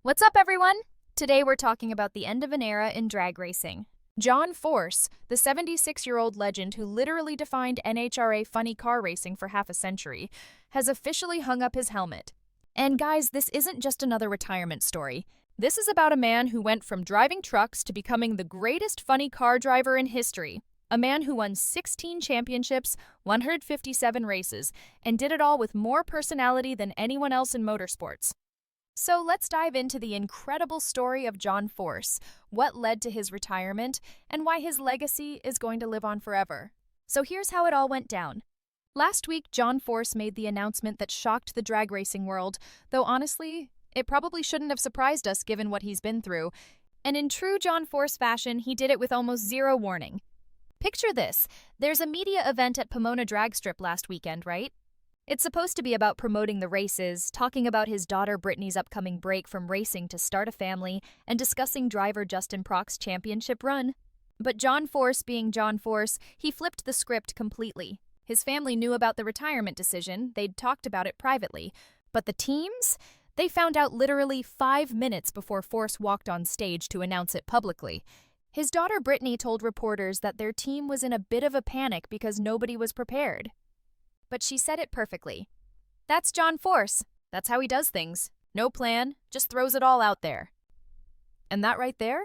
What's up, everyone? Today we're talking about the end of an era in drag racing. John Force, the 76-year-old legend who literally defined NHRA funny car racing for half a century, has officially hung up his helmet. And guys, this isn't just another retirement story. This is about a man who went from driving trucks to becoming the greatest funny car driver in history. A man who won 16 championships, 157 races, and did it all with more personality than anyone else in motorsports. So let's dive into the incredible story of John Force, what led to his retirement, and why his legacy is going to live on forever. So here's how it all went down. Last week, John Force made the announcement that shocked the drag racing world, though honestly, it probably shouldn't have surprised us given what he's been through. And in true John Force fashion, he did it with almost zero warning. Picture this. There's a media event at Pomona Drag Strip last weekend, right? It's supposed to be about promoting the races, talking about his daughter Brittany's upcoming break from racing to start a family, and discussing driver Justin Proc's championship run. But John Force being John Force, he flipped the script completely. His family knew about the retirement decision, they'd talked about it privately. But the teams? They found out literally 5 minutes before Force walked on stage to announce it publicly. His daughter Brittany told reporters that their team was in a bit of a panic because nobody was prepared. But she said it perfectly. That's John Force. That's how he does things. No plan, just throws it all out there. And that right there?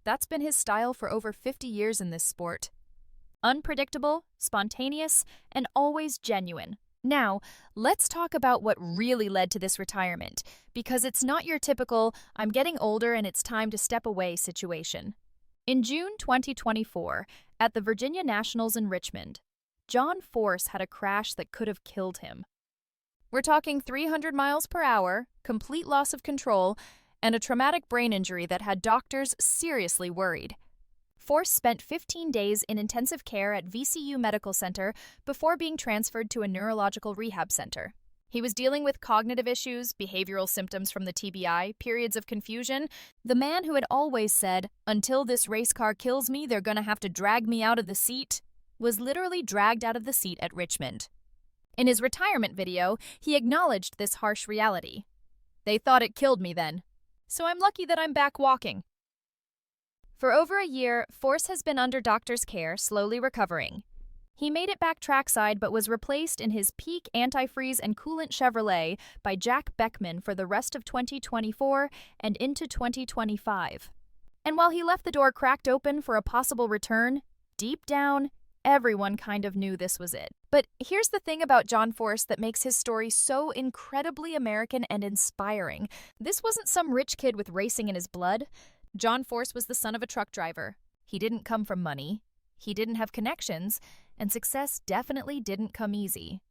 That's been his style for over 50 years in this sport. Unpredictable, spontaneous, and always genuine. Now, let's talk about what really led to this retirement, because it's not your typical, I'm getting older and it's time to step away situation. In June 2024, at the Virginia Nationals in Richmond, John Force had a crash that could have killed him. We're talking 300 miles per hour, complete loss of control, and a traumatic brain injury that had doctors seriously worried. Force spent 15 days in intensive care at VCU Medical Center before being transferred to a neurological rehab center. He was dealing with cognitive issues, behavioral symptoms from the TBI, periods of confusion. The man who had always said, "Until this race car kills me, they're gonna have to drag me out of the seat," was literally dragged out of the seat at Richmond. In his retirement video, he acknowledged this harsh reality. "They thought it killed me then, so I'm lucky that I'm back walking." For over a year, Force has been under doctor's care, slowly recovering. He made it back trackside but was replaced in his peak antifreeze and coolant Chevrolet by Jack Beckman for the rest of 2024 and into 2025. And while he left the door cracked open for a possible return, deep down, everyone kind of knew this was it. But here's the thing about John Force that makes his story so incredibly American and inspiring. This wasn't some rich kid with racing in his blood. John Force was the son of a truck driver. He didn't come from money. He didn't have connections, and success definitely didn't come easy.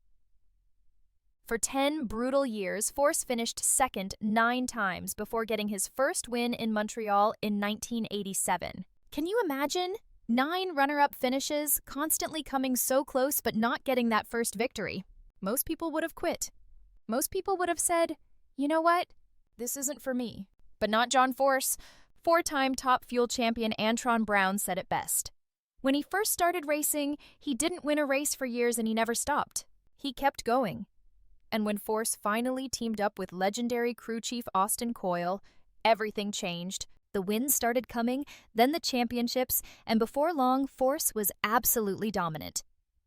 For 10 brutal years, Force finished second 9 times before getting his first win in Montreal in 1987. Can you imagine? 9 runner-up finishes, constantly coming so close but not getting that first victory. Most people would have quit. Most people would have said, "You know what? This isn't for me." But not John Force. 4-time Top Fuel champion Antron Brown said it best. When he first started racing, he didn't win a race for years and he never stopped. He kept going. And when Force finally teamed up with legendary crew chief Austin Coyle, everything changed. The wins started coming, then the championships, and before long, Force was absolutely dominant.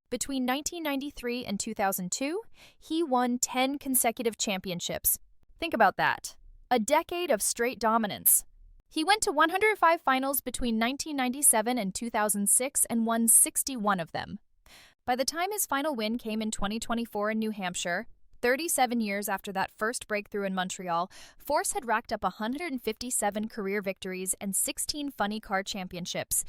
Between 1993 and 2002, he won 10 consecutive championships. Think about that. A decade of straight dominance. He went to 105 finals between 1997 and 2006 and won 61 of them. By the time his final win came in 2024 in New Hampshire, 37 years after that first breakthrough in Montreal, Force had racked up 157 career victories and 16 funny car championships.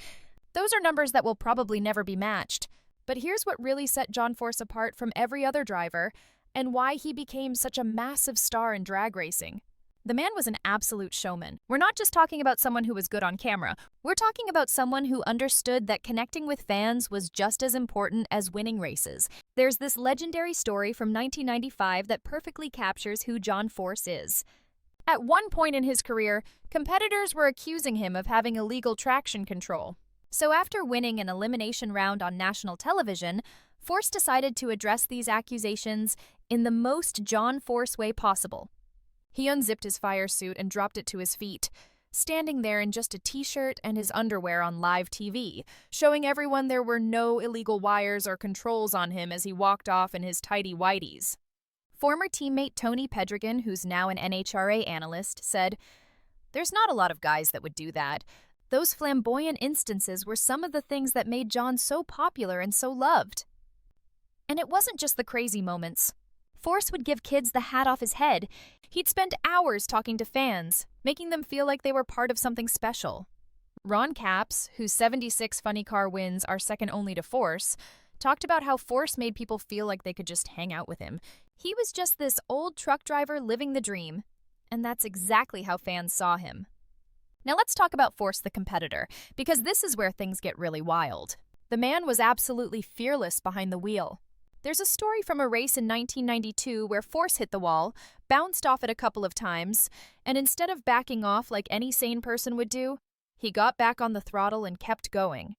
Those are numbers that will probably never be matched. But here's what really set John Force apart from every other driver, and why he became such a massive star in drag racing. The man was an absolute showman. We're not just talking about someone who was good on camera. We're talking about someone who understood that connecting with fans was just as important as winning races. There's this legendary story from 1995 that perfectly captures who John Force is. At one point in his career, competitors were accusing him of having illegal traction control. So after winning an elimination round on national television, Force decided to address these accusations in the most John Force way possible. He unzipped his fire suit and dropped it to his feet, standing there in just a t-shirt and his underwear on live TV, showing everyone there were no illegal wires or controls on him as he walked off in his tighty-whities. Former teammate Tony Pedregan, who's now an NHRA analyst, said, "There's not a lot of guys that would do that. Those flamboyant instances were some of the things that made John so popular and so loved." And it wasn't just the crazy moments. Force would give kids the hat off his head. He'd spend hours talking to fans, making them feel like they were part of something special. Ron Capps, whose 76 funny car wins are second only to Force, talked about how Force made people feel like they could just hang out with him. He was just this old truck driver living the dream, and that's exactly how fans saw him. Now let's talk about Force the competitor, because this is where things get really wild. The man was absolutely fearless behind the wheel. There's a story from a race in 1992 where Force hit the wall, bounced off it a couple of times, and instead of backing off like any sane person would do, he got back on the throttle and kept going.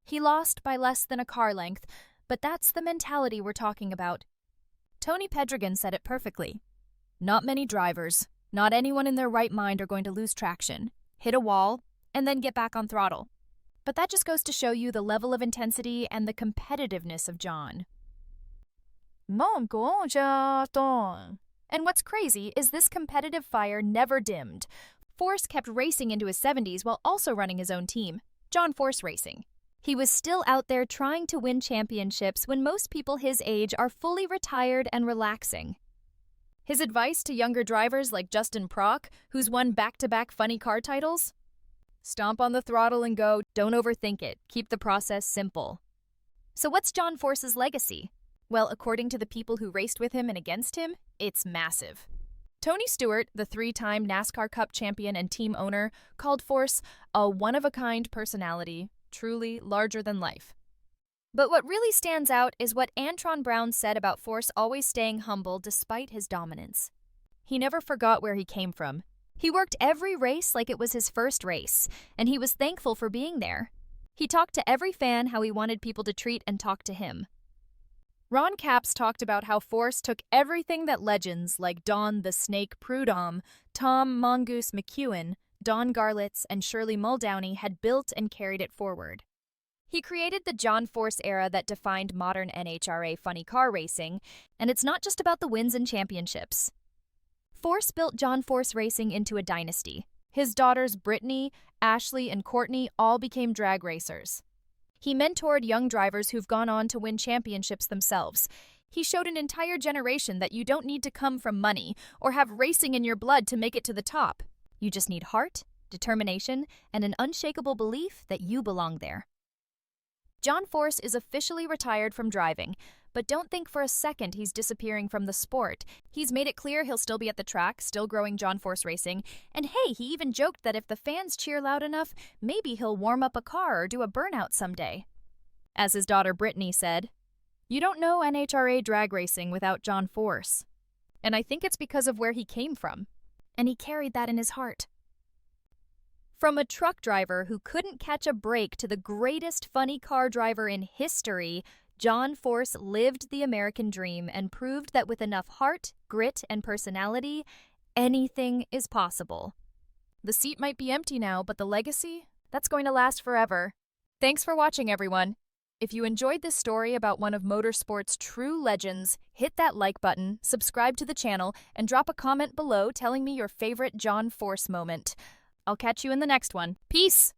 He lost by less than a car length, but that's the mentality we're talking about. Tony Pedregan said it perfectly. Not many drivers, not anyone in their right mind are going to lose traction, hit a wall, and then get back on throttle. But that just goes to show you the level of intensity and the competitiveness of John. And what's crazy is this competitive fire never dimmed. Force kept racing into his 70s while also running his own team, John Force Racing. He was still out there trying to win championships when most people his age are fully retired and relaxing. His advice to younger drivers like Justin Prock, who's won back-to-back funny car titles? Stomp on the throttle and go, don't overthink it, keep the process simple. So what's John Force's legacy? Well, according to the people who raced with him and against him, it's massive. Tony Stewart, the three-time NASCAR Cup champion and team owner, called Force a one-of-a-kind personality, truly larger than life. But what really stands out is what Antron Brown said about Force always staying humble despite his dominance. He never forgot where he came from. He worked every race like it was his first race, and he was thankful for being there. He talked to every fan how he wanted people to treat and talk to him. Ron Capps talked about how Force took everything that legends like Don the Snake Prudhomme, Tom Mongoose McEwen, Don Garlitz, and Shirley Muldowney had built and carried it forward. He created the John Force era that defined modern NHRA funny car racing, and it's not just about the wins and championships. Force built John Force Racing into a dynasty. His daughters Brittany, Ashley, and Courtney all became drag racers. He mentored young drivers who've gone on to win championships themselves. He showed an entire generation that you don't need to come from money or have racing in your blood to make it to the top. You just need heart, determination, and an unshakable belief that you belong there. John Force is officially retired from driving, but don't think for a second he's disappearing from the sport. He's made it clear he'll still be at the track, still growing John Force Racing, and hey, he even joked that if the fans cheer loud enough, maybe he'll warm up a car or do a burnout someday. As his daughter Brittany said, "You don't know NHRA drag racing without John Force." And I think it's because of where he came from, and he carried that in his heart. From a truck driver who couldn't catch a break to the greatest funny car driver in history, John Force lived the American dream and proved that with enough heart, grit, and personality, anything is possible. The seat might be empty now, but the legacy, that's going to last forever. Thanks for watching, everyone. If you enjoyed this story about one of motorsports' true legends, hit that like button, subscribe to the channel, and drop a comment below telling me your favorite John Force moment. I'll catch you in the next one. Peace!